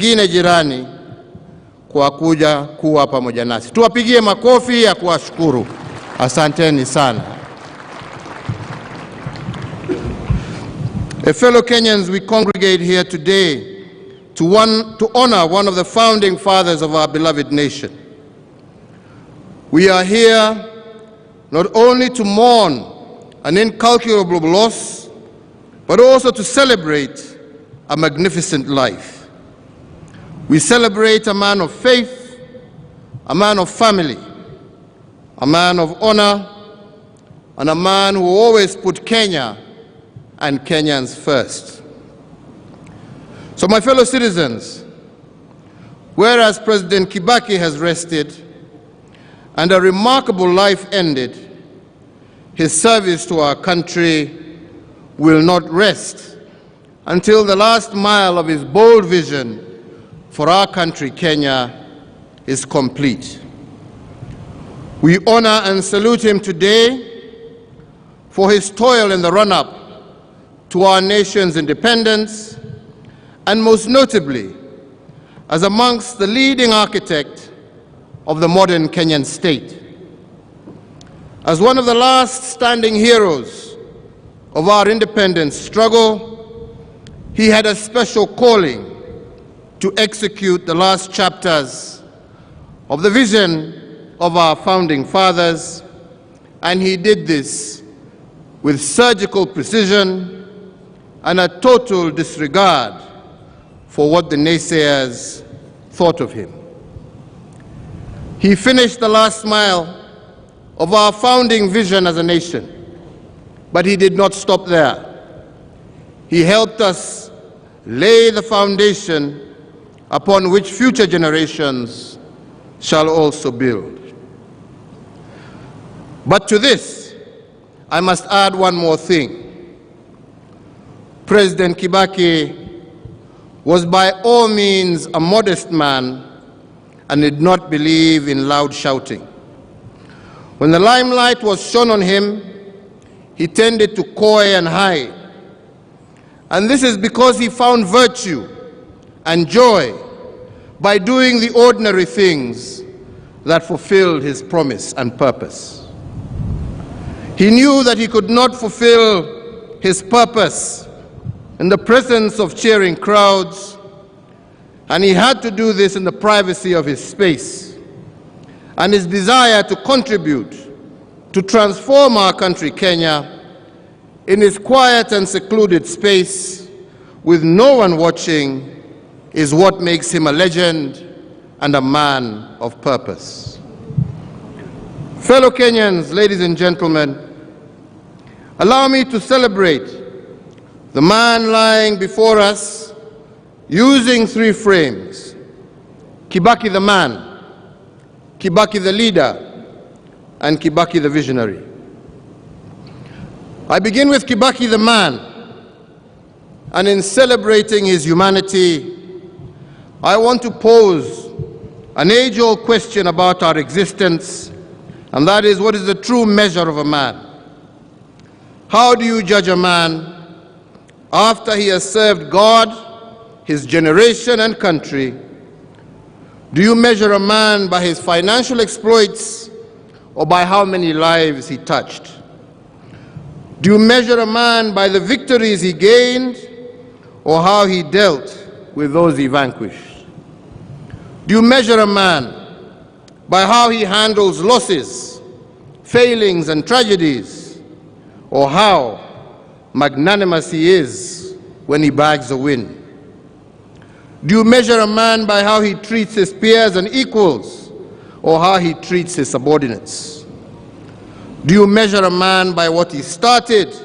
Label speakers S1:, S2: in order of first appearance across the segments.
S1: wengine jirani kwa kuja kuwa pamoja nasi. Tuwapigie makofi ya kuwashukuru. Asanteni sana. Fellow Kenyans, we congregate here today to honor one of the founding fathers of our beloved nation. We are here not only to mourn an incalculable loss, but also to celebrate a magnificent life. We celebrate a man of faith, a man of family, a man of honor, and a man who always put Kenya and Kenyans first. So my fellow citizens, whereas President Kibaki has rested and a remarkable life ended, his service to our country will not rest until the last mile of his bold vision for our country, Kenya, is complete. We honor and salute him today for his toil in the run-up to our nation's independence, and most notably, as amongst the leading architect of the modern Kenyan state. As one of the last standing heroes of our independence struggle, he had a special calling to execute the last chapters of the vision of our founding fathers, and he did this with surgical precision and a total disregard for what the naysayers thought of him. He finished the last mile of our founding vision as a nation, but he did not stop there. He helped us lay the foundation upon which future generations shall also build. But to this, I must add one more thing. President Kibaki was by all means a modest man and did not believe in loud shouting. When the limelight was shone on him, he tended to coy and hide. And this is because he found virtue and joy by doing the ordinary things that fulfilled his promise and purpose. He knew that he could not fulfill his purpose in the presence of cheering crowds, and he had to do this in the privacy of his space. And his desire to contribute to transform our country, Kenya, in his quiet and secluded space with no one watching is what makes him a legend and a man of purpose. Fellow Kenyans, ladies and gentlemen, allow me to celebrate the man lying before us using three frames: Kibaki the man, Kibaki the leader, and Kibaki the visionary. I begin with Kibaki the man, and in celebrating his humanity, I want to pose an age-old question about our existence, and that is, what is the true measure of a man? How do you judge a man after he has served God, his generation, and country? Do you measure a man by his financial exploits or by how many lives he touched? Do you measure a man by the victories he gained or how he dealt with those he vanquished? Do you measure a man by how he handles losses, failings, and tragedies, or how magnanimous he is when he bags a win? Do you measure a man by how he treats his peers and equals, or how he treats his subordinates? Do you measure a man by what he started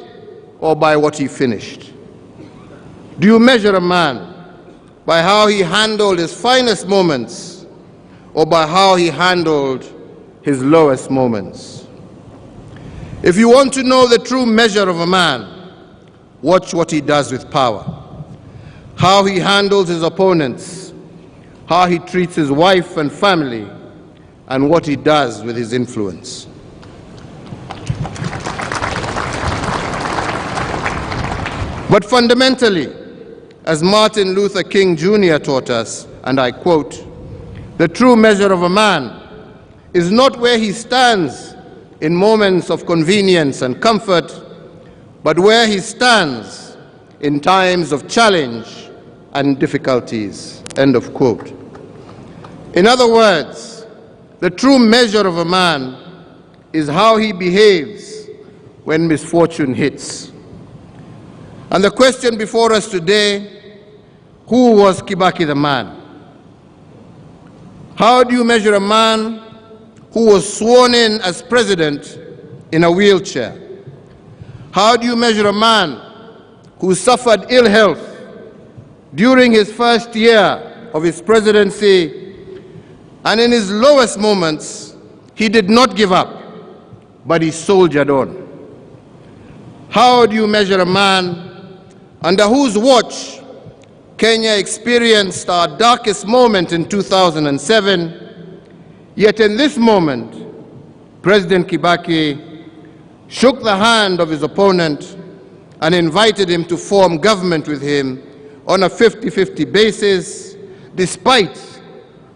S1: or by what he finished? Do you measure a man by how he handled his finest moments or by how he handled his lowest moments? If you want to know the true measure of a man, watch what he does with power, how he handles his opponents, how he treats his wife and family, and what he does with his influence. But fundamentally, as Martin Luther King Jr. taught us, and I quote, "The true measure of a man is not where he stands in moments of convenience and comfort, but where he stands in times of challenge and difficulties." End of quote. In other words, the true measure of a man is how he behaves when misfortune hits. And the question before us today, who was Kibaki the man? How do you measure a man who was sworn in as president in a wheelchair? How do you measure a man who suffered ill health during his first year of his presidency, and in his lowest moments, he did not give up, but he soldiered on? How do you measure a man under whose watch Kenya experienced our darkest moment in 2007, yet in this moment, President Kibaki shook the hand of his opponent and invited him to form government with him on a 50-50 basis, despite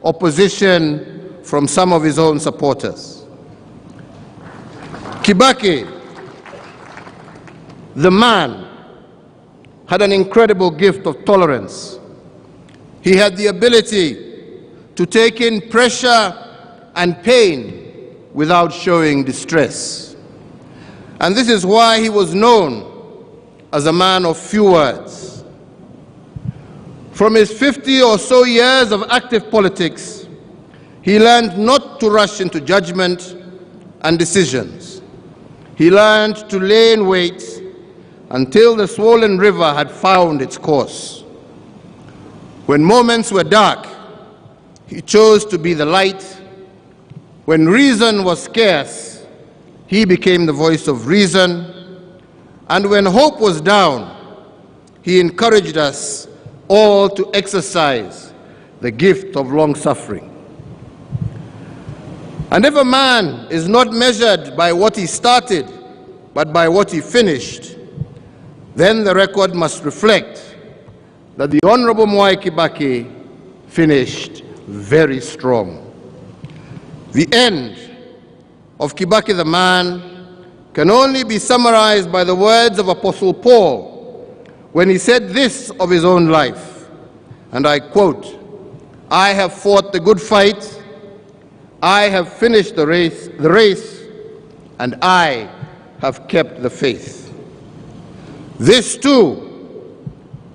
S1: opposition from some of his own supporters? Kibaki, the man, had an incredible gift of tolerance. He had the ability to take in pressure and pain without showing distress. And this is why he was known as a man of few words. From his 50 or so years of active politics, he learned not to rush into judgment and decisions. He learned to lay in wait until the swollen river had found its course. When moments were dark, he chose to be the light. When reason was scarce, he became the voice of reason. And when hope was down, he encouraged us all to exercise the gift of long-suffering. And if a man is not measured by what he started, but by what he finished, then the record must reflect that the Honorable Mwai Kibaki finished very strong. The end of Kibaki the man can only be summarized by the words of Apostle Paul when he said this of his own life, and I quote, "I have fought the good fight, I have finished the race, and I have kept the faith." This too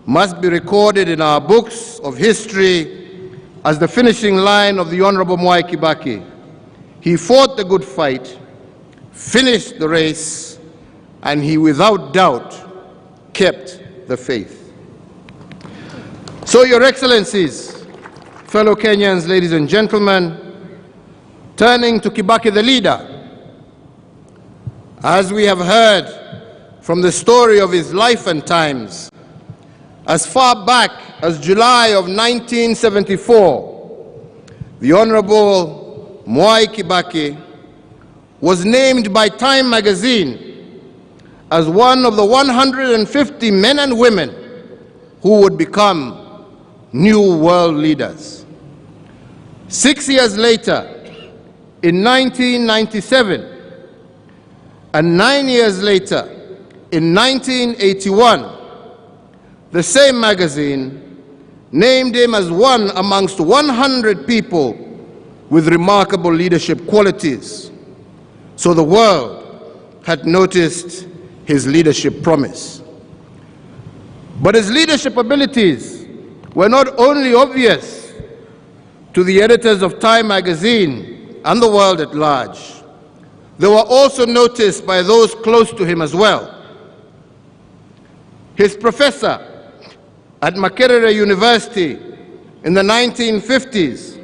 S1: must be recorded in our books of history as the finishing line of the Honorable Mwai Kibaki. He fought the good fight, finished the race, and he without doubt kept the faith. So, Your Excellencies, fellow Kenyans, ladies and gentlemen, turning to Kibaki the leader, as we have heard from the story of his life and times, as far back as July of 1974, the Honorable Mwai Kibaki was named by Time magazine as one of the 150 men and women who would become new world leaders. 6 years later, in 1997, and 9 years later, in 1981, the same magazine named him as one amongst 100 people with remarkable leadership qualities. So the world had noticed his leadership promise. But his leadership abilities were not only obvious to the editors of Time magazine and the world at large, they were also noticed by those close to him as well. His professor at Makerere University in the 1950s,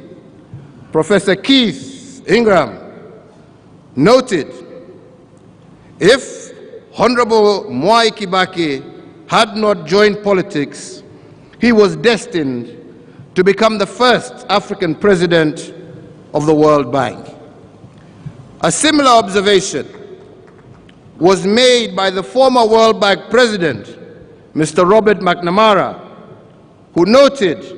S1: Professor Keith Ingram, noted, if Honorable Mwai Kibaki had not joined politics, he was destined to become the first African president of the World Bank. A similar observation was made by the former World Bank president, Mr. Robert McNamara, who noted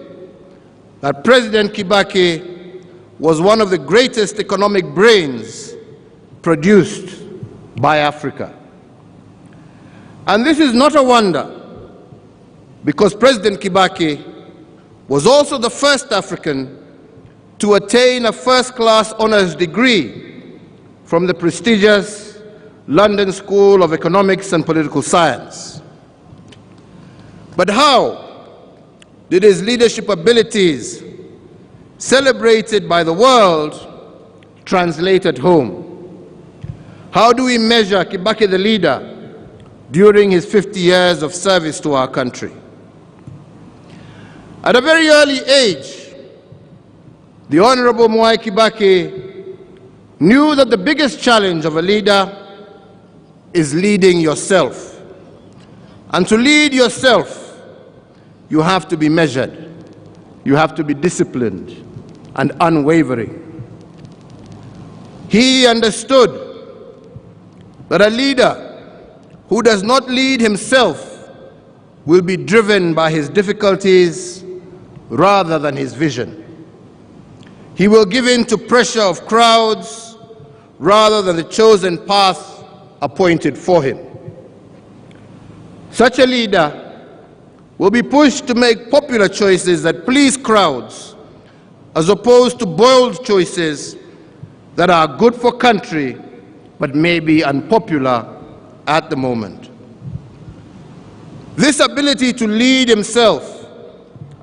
S1: that President Kibaki was one of the greatest economic brains produced by Africa. And this is not a wonder, because President Kibaki was also the first African to attain a first-class honors degree from the prestigious London School of Economics and Political Science. But how did his leadership abilities, celebrated by the world, translate at home? How do we measure Kibaki the leader during his 50 years of service to our country? At a very early age, the Honorable Mwai Kibaki knew that the biggest challenge of a leader is leading yourself. And to lead yourself, you have to be measured, you have to be disciplined and unwavering. He understood that a leader who does not lead himself will be driven by his difficulties rather than his vision. He will give in to pressure of crowds rather than the chosen path appointed for him. Such a leader will be pushed to make popular choices that please crowds, as opposed to bold choices that are good for country but may be unpopular at the moment. This ability to lead himself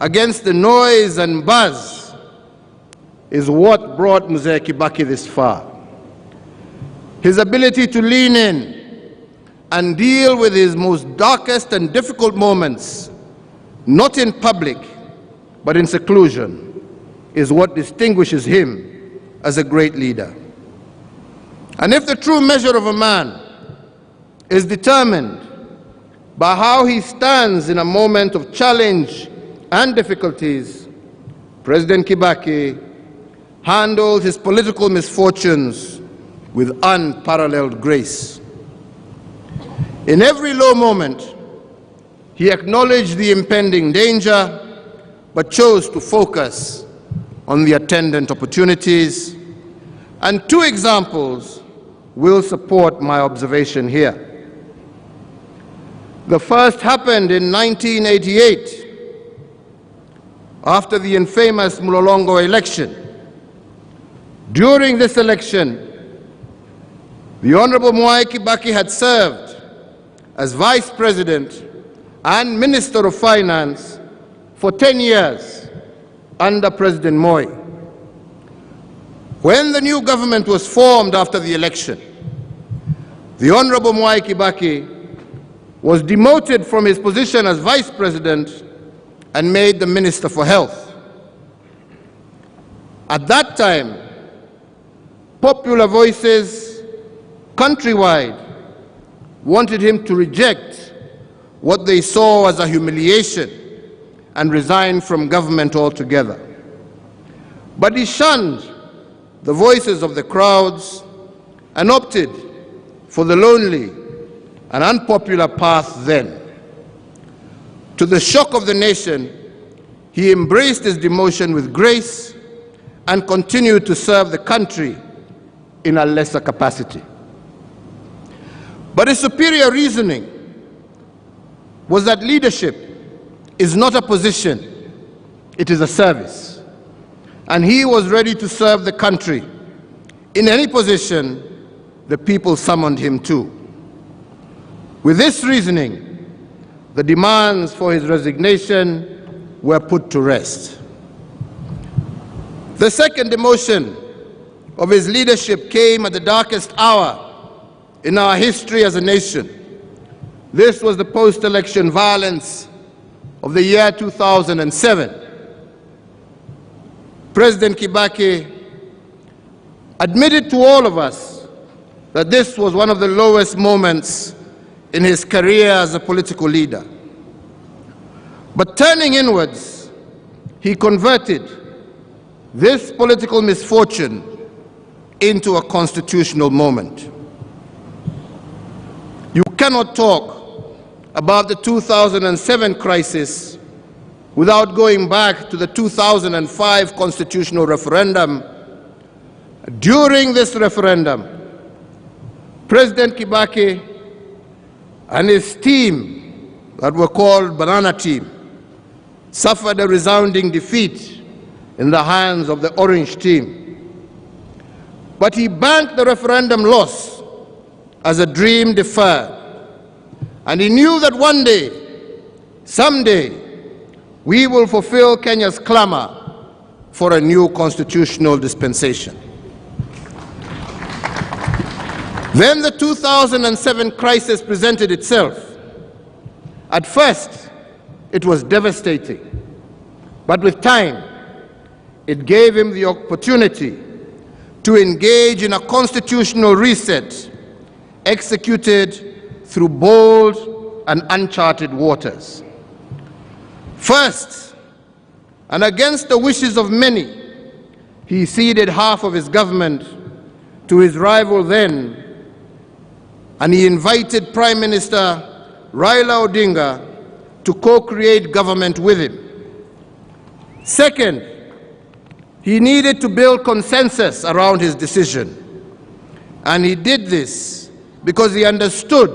S1: against the noise and buzz is what brought Mzee Kibaki this far. His ability to lean in and deal with his most darkest and difficult moments, not in public, but in seclusion, is what distinguishes him as a great leader. And if the true measure of a man is determined by how he stands in a moment of challenge and difficulties, President Kibaki handled his political misfortunes with unparalleled grace. In every low moment, he acknowledged the impending danger, but chose to focus on the attendant opportunities. And two examples will support my observation here. The first happened in 1988, after the infamous Mlolongo election. During this election, the Honorable Mwai Kibaki had served as Vice President and Minister of Finance for 10 years under President Moi. When the new government was formed after the election, the Honorable Mwai Kibaki was demoted from his position as Vice President and made the Minister for Health. At that time, popular voices countrywide wanted him to reject what they saw as a humiliation and resign from government altogether. But he shunned the voices of the crowds and opted for the lonely and unpopular path then. To the shock of the nation, he embraced his demotion with grace and continued to serve the country in a lesser capacity. But his superior reasoning was that leadership is not a position, it is a service. And he was ready to serve the country in any position the people summoned him to. With this reasoning, the demands for his resignation were put to rest. The second demotion of his leadership came at the darkest hour in our history as a nation. This was the post-election violence of the year 2007. President Kibaki admitted to all of us that this was one of the lowest moments in his career as a political leader. But turning inwards, he converted this political misfortune into a constitutional moment. You cannot talk about the 2007 crisis without going back to the 2005 constitutional referendum. During this referendum, President Kibaki and his team, that were called Banana Team, suffered a resounding defeat in the hands of the Orange Team. But he banked the referendum loss as a dream deferred. And he knew that one day, someday, we will fulfill Kenya's clamor for a new constitutional dispensation. Then the 2007 crisis presented itself. At first, it was devastating, but with time, it gave him the opportunity to engage in a constitutional reset executed through bold and uncharted waters. First, and against the wishes of many, he ceded half of his government to his rival then, and he invited Prime Minister Raila Odinga to co-create government with him. Second, he needed to build consensus around his decision. And he did this because he understood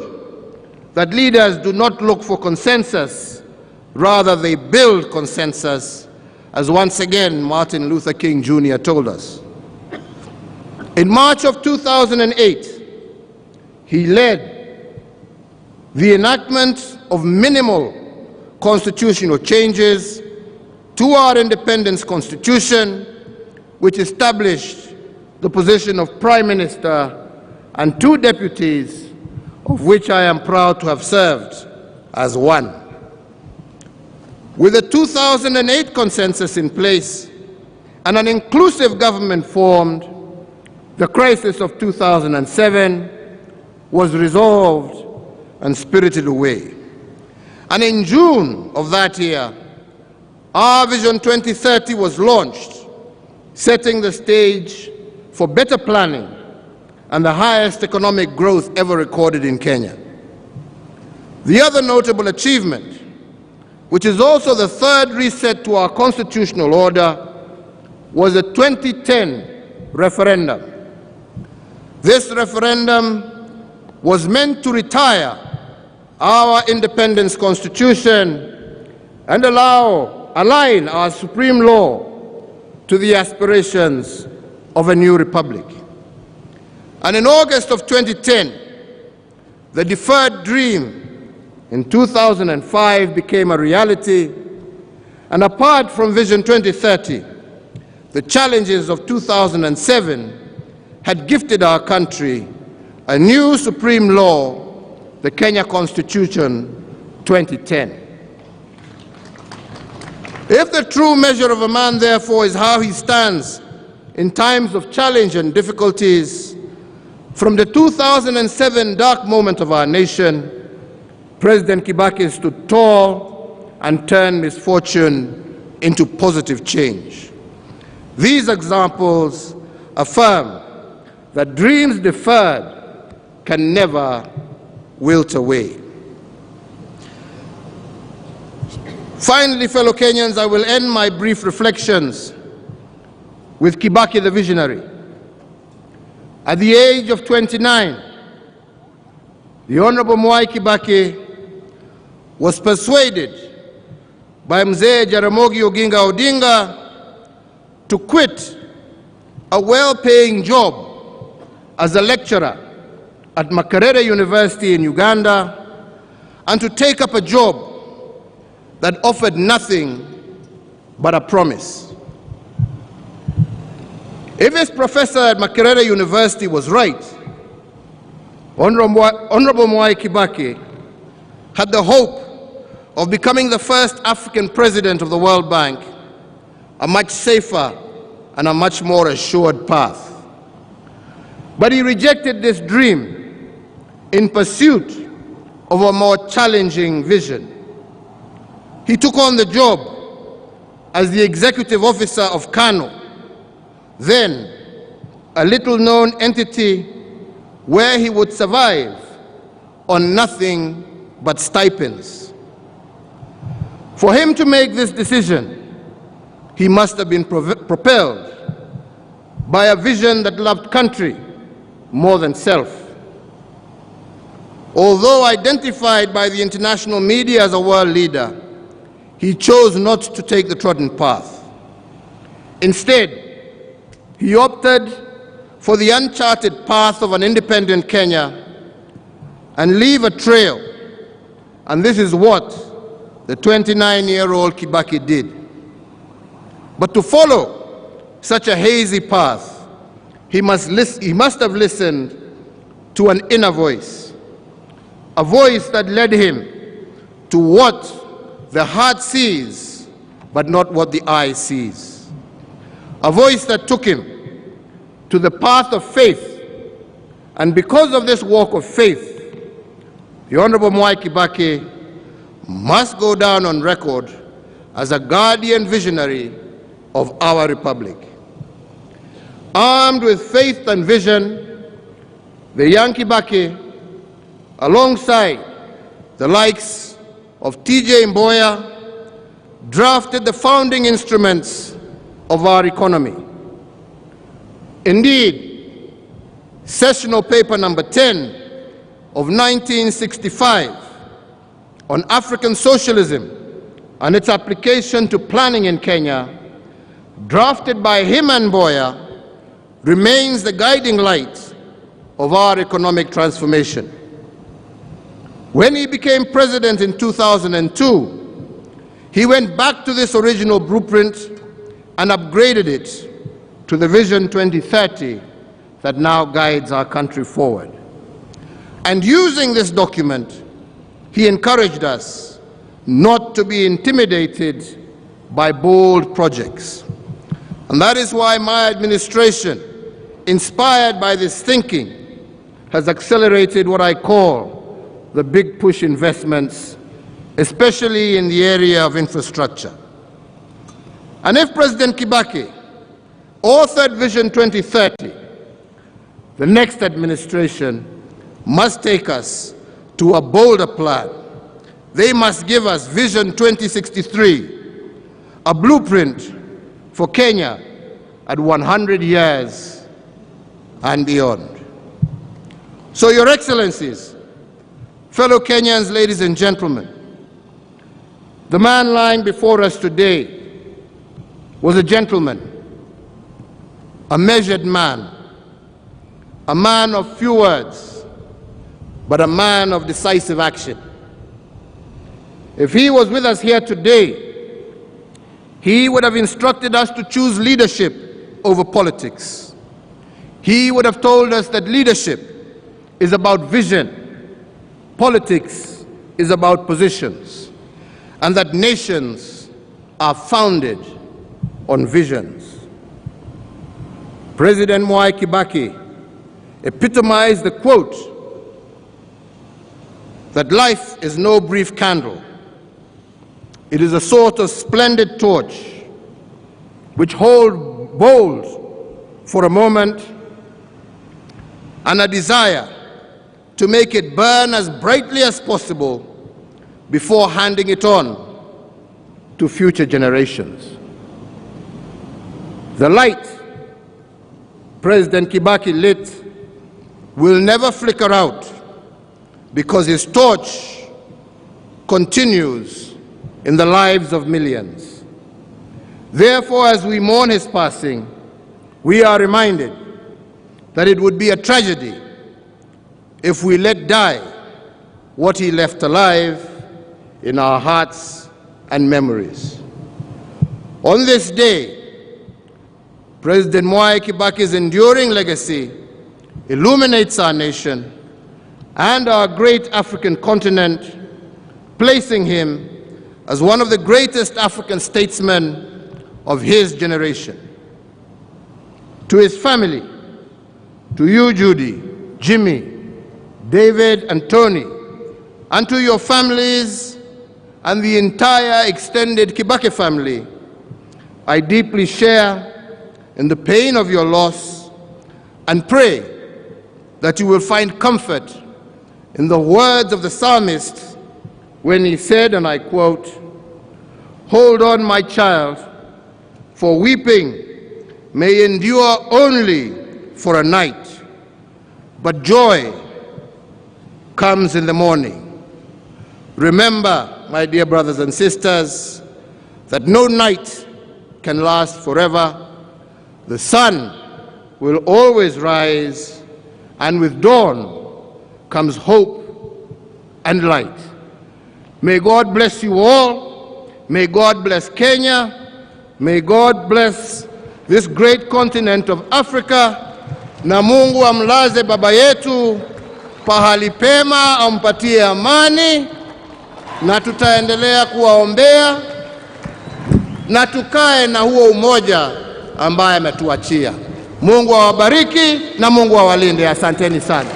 S1: that leaders do not look for consensus, rather they build consensus, as once again Martin Luther King Jr. told us. In March of 2008, he led the enactment of minimal constitutional changes to our independence constitution, which established the position of Prime Minister and 2 deputies, of which I am proud to have served as one. With the 2008 consensus in place and an inclusive government formed, the crisis of 2007 was resolved and spirited away. And in June of that year, our Vision 2030 was launched, setting the stage for better planning and the highest economic growth ever recorded in Kenya. The other notable achievement, which is also the third reset to our constitutional order, was the 2010 referendum. This referendum was meant to retire our independence constitution and align our supreme law to the aspirations of a new republic. And in August of 2010, the deferred dream in 2005 became a reality, and apart from Vision 2030, the challenges of 2007 had gifted our country a new supreme law, the Kenya Constitution 2010. If the true measure of a man, therefore, is how he stands in times of challenge and difficulties, from the 2007 dark moment of our nation, President Kibaki stood tall and turned misfortune into positive change. These examples affirm that dreams deferred can never wilt away. Finally, fellow Kenyans, I will end my brief reflections with Kibaki the visionary. At the age of 29, the Honorable Mwai Kibaki was persuaded by Mzee Jaramogi Oginga Odinga to quit a well-paying job as a lecturer at Makerere University in Uganda and to take up a job that offered nothing but a promise. If this professor at Makerere University was right, Honorable Mwai Kibaki had the hope of becoming the first African president of the World Bank, a much safer and a much more assured path. But he rejected this dream in pursuit of a more challenging vision. He took on the job as the executive officer of KANU, then a little-known entity where he would survive on nothing but stipends. For him to make this decision, he must have been propelled by a vision that loved country more than self. Although identified by the international media as a world leader, he chose not to take the trodden path. Instead, he opted for the uncharted path of an independent Kenya and leave a trail. And this is what the 29-year-old Kibaki did. But to follow such a hazy path, he must have listened to an inner voice, a voice that led him to what the heart sees, but not what the eye sees. A voice that took him to the path of faith. And because of this walk of faith, the Honorable Mwai Kibaki must go down on record as a guardian visionary of our republic. Armed with faith and vision, the young Kibaki, alongside the likes of T.J. Mboya, drafted the founding instruments of our economy. Indeed, sessional paper number 10 of 1965 on African socialism and its application to planning in Kenya, drafted by him and Mboya, remains the guiding light of our economic transformation. When he became president in 2002, he went back to this original blueprint and upgraded it to the Vision 2030 that now guides our country forward. And using this document, he encouraged us not to be intimidated by bold projects. And that is why my administration, inspired by this thinking, has accelerated what I call the big push investments, especially in the area of infrastructure. And if President Kibaki authored Vision 2030, the next administration must take us to a bolder plan. They must give us Vision 2063, a blueprint for Kenya at 100 years and beyond. So, Your Excellencies, fellow Kenyans, ladies and gentlemen, the man lying before us today was a gentleman, a measured man, a man of few words, but a man of decisive action. If he was with us here today, he would have instructed us to choose leadership over politics. He would have told us that leadership is about vision, politics is about positions, and that nations are founded on visions. President Mwai Kibaki epitomized the quote that life is no brief candle. It is a sort of splendid torch which holds bold for a moment and a desire to make it burn as brightly as possible before handing it on to future generations. The light President Kibaki lit will never flicker out, because his torch continues in the lives of millions. Therefore, as we mourn his passing, we are reminded that it would be a tragedy if we let die what he left alive in our hearts and memories. On this day, President Mwai Kibaki's enduring legacy illuminates our nation and our great African continent, placing him as one of the greatest African statesmen of his generation. To his family, to you, Judy, Jimmy, David, and Tony, and to your families and the entire extended Kibaki family, I deeply share in the pain of your loss and pray that you will find comfort in the words of the psalmist when he said, and I quote, Hold on, my child, for weeping may endure only for a night, but joy comes in the morning. Remember, my dear brothers and sisters, that no night can last forever. The sun will always rise, and with dawn comes hope and light. May God bless you all. May God bless Kenya. May God bless this great continent of Africa. Na Mungu amlaze baba yetu pahali pema, ampatie amani, na tutaendelea kuwaombea na tukae na huo umoja ambaye ametuachia. Mungu awabariki na Mungu awalinde. Asanteni sana.